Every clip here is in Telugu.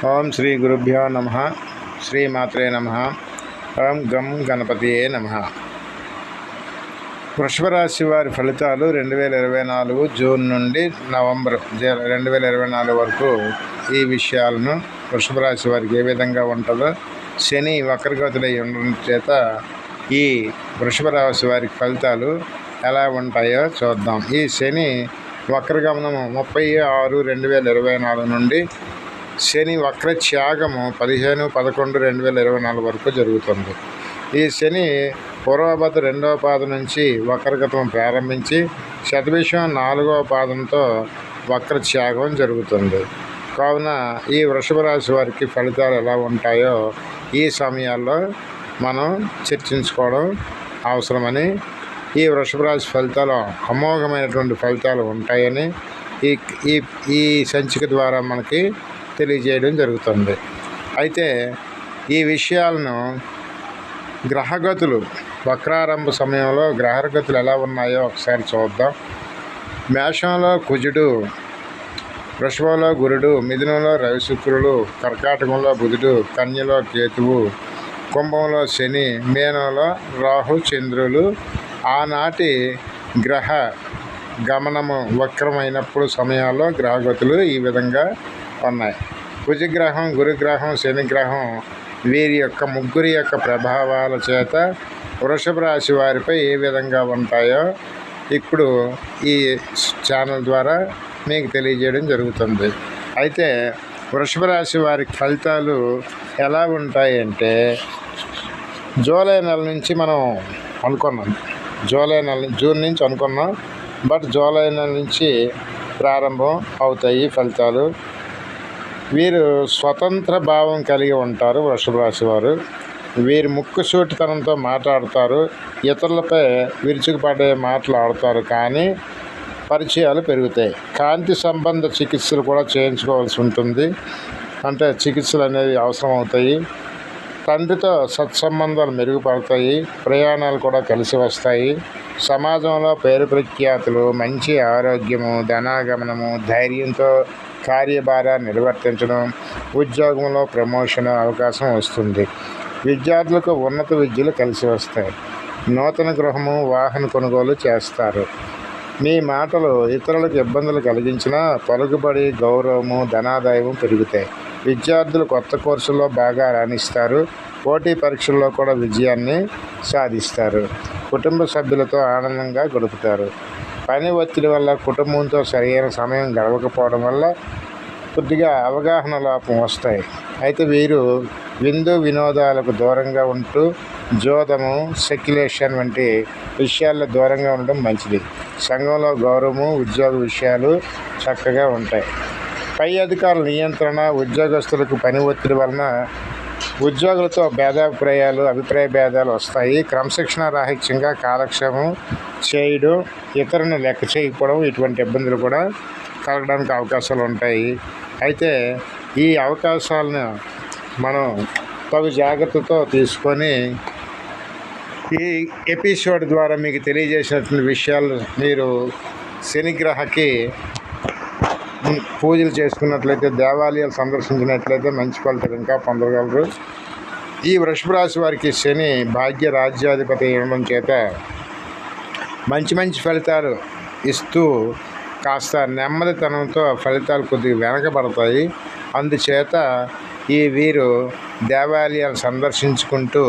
ఓం శ్రీ గురుభ్యో నమ. శ్రీమాత్రే నమ. ఓం గం గణపతియే నమ. వృషభ రాశి వారి ఫలితాలు 2024 జూన్ నుండి నవంబర్ 2024 వరకు ఈ విషయాలను వృషభ రాశి వారికి ఏ విధంగా ఉంటుందో, శని వక్రగతులై ఉండడం చేత ఈ వృషభ రాశి వారికి ఫలితాలు ఎలా ఉంటాయో చూద్దాం. ఈ శని వక్రగమనము 30/6/2024 నుండి శని వక్ర త్యాగము 15/11/2024 వరకు జరుగుతుంది. ఈ శని పూర్వభద్ర 2వ పాదం నుంచి వక్రగతం ప్రారంభించి శతభిషం 4వ పాదంతో వక్ర త్యాగం జరుగుతుంది. కావున ఈ వృషభ రాశి వారికి ఫలితాలు ఎలా ఉంటాయో ఈ సమయాల్లో మనం చర్చించుకోవడం అవసరమని, ఈ వృషభ రాశి ఫలితాలు అమోఘమైనటువంటి ఫలితాలు ఉంటాయని ఈ సంచిక ద్వారా మనకి తెలియజేయడం జరుగుతుంది. అయితే ఈ విషయాలను గ్రహగతులు వక్రారంభ సమయంలో గ్రహగతులు ఎలా ఉన్నాయో ఒకసారి చూద్దాం. మేషంలో కుజుడు, వృషభంలో గురుడు, మిథునంలో రవి శుక్రులు, కర్కాటకంలో బుధుడు, కన్యలో కేతువు, కుంభంలో శని, మీనంలో రాహు చంద్రులు. ఆనాటి గ్రహ గమనము వక్రమైనప్పుడు సమయాల్లో గ్రహగతులు ఈ విధంగా ఉన్నాయి. కుజగ్రహం, గురుగ్రహం, శనిగ్రహం వీరి ముగ్గురి యొక్క ప్రభావాల చేత వృషభ రాశి వారిపై ఏ విధంగా ఉంటాయో ఇప్పుడు ఈ ఛానల్ ద్వారా మీకు తెలియజేయడం జరుగుతుంది. అయితే వృషభ రాశి వారి ఫలితాలు ఎలా ఉంటాయంటే, జూలై నెల నుంచి మనం అనుకున్నాం, జూన్ నుంచి అనుకున్నాం, బట్ జూలై నెల నుంచి ప్రారంభం అవుతాయి ఫలితాలు. వీరు స్వతంత్ర భావం కలిగి ఉంటారు. వృషభ రాశి వారు వీరు ముక్కుసూటితనంతో మాట్లాడతారు, ఇతరులపై విరుచుకుపడే మాటలు ఆడతారు, కానీ పరిచయాలు పెరుగుతాయి. కాంతి సంబంధ చికిత్సలు కూడా చేయించుకోవాల్సి ఉంటుంది, అంటే చికిత్సలు అనేవి అవసరం అవుతాయి. తండ్రితో సత్సంబంధాలు మెరుగుపడతాయి, ప్రయాణాలు కూడా కలిసి వస్తాయి. సమాజంలో పేరు ప్రఖ్యాతులు, మంచి ఆరోగ్యము, ధనాగమనము, ధైర్యంతో కార్యభారాన్ని నిర్వర్తించడం, ఉద్యోగంలో ప్రమోషన్ అవకాశం వస్తుంది. విద్యార్థులకు ఉన్నత విద్యలు కలిసి వస్తాయి. నూతన గృహము, వాహన కొనుగోలు చేస్తారు. మీ మాటలు ఇతరులకు ఇబ్బందులు కలిగించినా పలుకుబడి, గౌరవము, ధనాదాయము పెరుగుతాయి. విద్యార్థులు కొత్త కోర్సుల్లో బాగా రాణిస్తారు. పోటీ పరీక్షల్లో కూడా విజయాన్ని సాధిస్తారు. కుటుంబ సభ్యులతో ఆనందంగా గడుపుతారు. పని ఒత్తిడి వల్ల కుటుంబంతో సరైన సమయం గడవకపోవడం వల్ల కొద్దిగా అవగాహన లోపం వస్తాయి. అయితే వీరు విందు వినోదాలకు దూరంగా ఉంటూ జోదము, సెక్యులేషన్ వంటి విషయాల్లో దూరంగా ఉండడం మంచిది. సంఘంలో గౌరవము, ఉద్యోగ విషయాలు చక్కగా ఉంటాయి. పై అధికారుల నియంత్రణ, ఉద్యోగస్తులకు పని ఒత్తిడి వలన ఉద్యోగులతో అభిప్రాయ భేదాలు వస్తాయి. క్రమశిక్షణ రాహిత్యంగా కాలక్షేమం చేయడం, ఇతరులను లెక్క చేయకపోవడం, ఇటువంటి ఇబ్బందులు కూడా కలగడానికి అవకాశాలు ఉంటాయి. అయితే ఈ అవకాశాలను మనం తగు జాగ్రత్తతో తీసుకొని ఈ ఎపిసోడ్ ద్వారా మీకు తెలియజేసినటువంటి విషయాలు మీరు శనిగ్రహకి పూజలు చేసుకున్నట్లయితే, దేవాలయాలు సందర్శించినట్లయితే మంచి ఫలితాలు ఇంకా పొందగలరు. ఈ వృషభ రాశి వారికి శని భాగ్య రాజ్యాధిపతి ఇవ్వడం చేత మంచి ఫలితాలు ఇస్తూ కాస్త నెమ్మదితనంతో ఫలితాలు కొద్దిగా వెనకబడతాయి. అందుచేత వీరు దేవాలయాలు సందర్శించుకుంటూ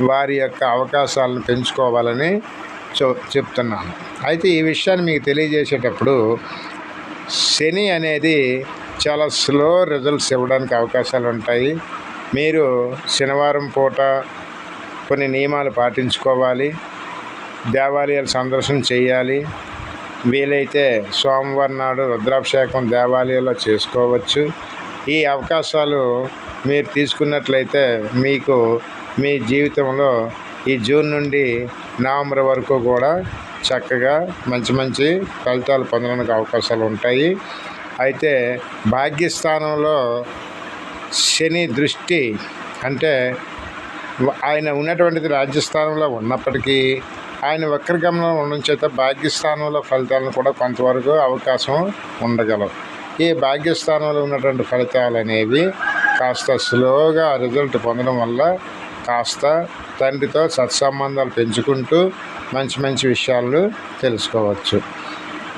వారి యొక్క అవకాశాలను పెంచుకోవాలని చెప్తున్నాను. అయితే ఈ విషయాన్ని మీకు తెలియజేసేటప్పుడు శని అనేది చాలా స్లో రిజల్ట్స్ ఇవ్వడానికి అవకాశాలు ఉంటాయి. మీరు శనివారం పూట కొన్ని నియమాలు పాటించుకోవాలి, దేవాలయాలు సందర్శన చేయాలి. వీలైతే సోమవారం నాడు రుద్రాభిషేకం దేవాలయాల్లో చేసుకోవచ్చు. ఈ అవకాశాలు మీరు తీసుకున్నట్లయితే మీకు మీ జీవితంలో ఈ జూన్ నుండి నవంబర్ వరకు కూడా చక్కగా మంచి ఫలితాలు పొందడానికి అవకాశాలు ఉంటాయి. అయితే భాగ్యస్థానంలో శని దృష్టి, అంటే ఆయన ఉన్నటువంటిది రాజ్యస్థానంలో ఉన్నప్పటికీ ఆయన వక్రగమనం ఉండడం చేత భాగ్యస్థానంలో ఫలితాలను కూడా కొంతవరకు అవకాశం ఉండగలవు. ఈ భాగ్యస్థానంలో ఉన్నటువంటి ఫలితాలు అనేవి కాస్త స్లోగా రిజల్ట్ పొందడం వల్ల కాస్త తండ్రితో సత్సంబంధాలు పెంచుకుంటూ మంచి మంచి విషయాలు తెలుసుకోవచ్చు.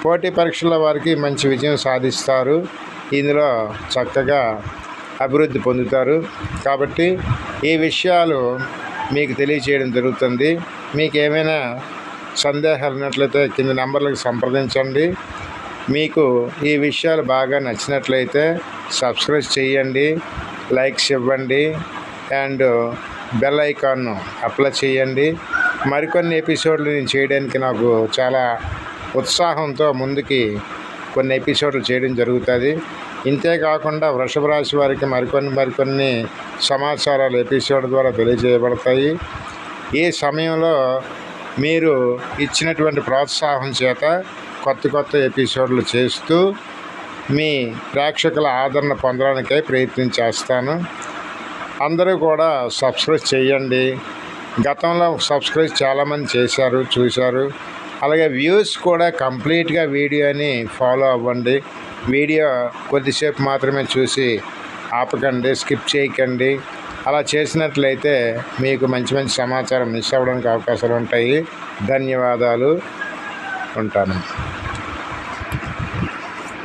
పోటీ పరీక్షల వారికి మంచి విజయం సాధిస్తారు. ఇందులో చక్కగా అభివృద్ధి పొందుతారు. కాబట్టి ఈ విషయాలు మీకు తెలియచేయడం జరుగుతుంది. మీకు ఏమైనా సందేహాలు ఉన్నట్లయితే కింద నెంబర్లకు సంప్రదించండి. మీకు ఈ విషయాలు బాగా నచ్చినట్లయితే సబ్స్క్రైబ్ చేయండి, లైక్స్ ఇవ్వండి అండ్ బెల్ ఐకాన్ను అప్లై చేయండి. మరికొన్ని ఎపిసోడ్లు నేను చేయడానికి నాకు చాలా ఉత్సాహంతో ముందుకి కొన్ని ఎపిసోడ్లు చేయడం జరుగుతుంది. ఇంతేకాకుండా వృషభ రాశి వారికి మరికొన్ని సమాచారాలు ఎపిసోడ్ ద్వారా తెలియజేయబడతాయి. ఈ సమయంలో మీరు ఇచ్చినటువంటి ప్రోత్సాహం చేత కొత్త ఎపిసోడ్లు చేస్తూ మీ ప్రేక్షకుల ఆదరణ పొందడానికై ప్రయత్నం చేస్తాను. అందరూ కూడా సబ్స్క్రైబ్ చేయండి. గతంలో సబ్స్క్రైబ్ చాలామంది చేశారు, చూశారు. అలాగే వ్యూస్ కూడా కంప్లీట్గా వీడియోని ఫాలో అవ్వండి. వీడియో కొద్దిసేపు మాత్రమే చూసి ఆపకండి, స్కిప్ చేయకండి. అలా చేసినట్లయితే మీకు మంచి సమాచారం మిస్ అవ్వడానికి అవకాశాలు ఉంటాయి. ధన్యవాదాలు. ఉంటాను.